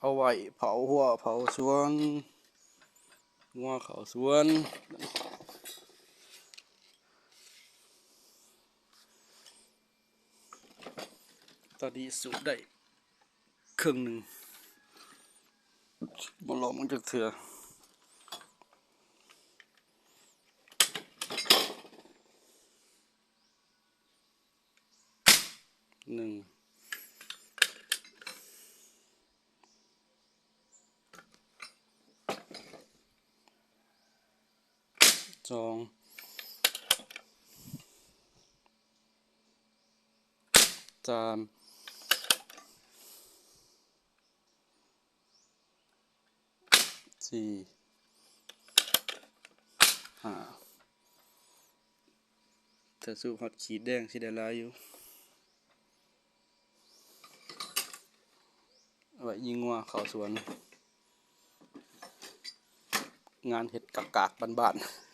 เอาไว้เผาหัวเผาสวนงัวเขาสวนตอนนี้สูบได้ครึ่งหนึ่งมาลองมันจะเถื่อหนึ่งสองสามสี่ห้าถ้าสูบฮอตขีดแดงสิได้หลายอยู่เอาไว้ยิงงัวเขาสวนงานเห็ดกากๆบ้านๆ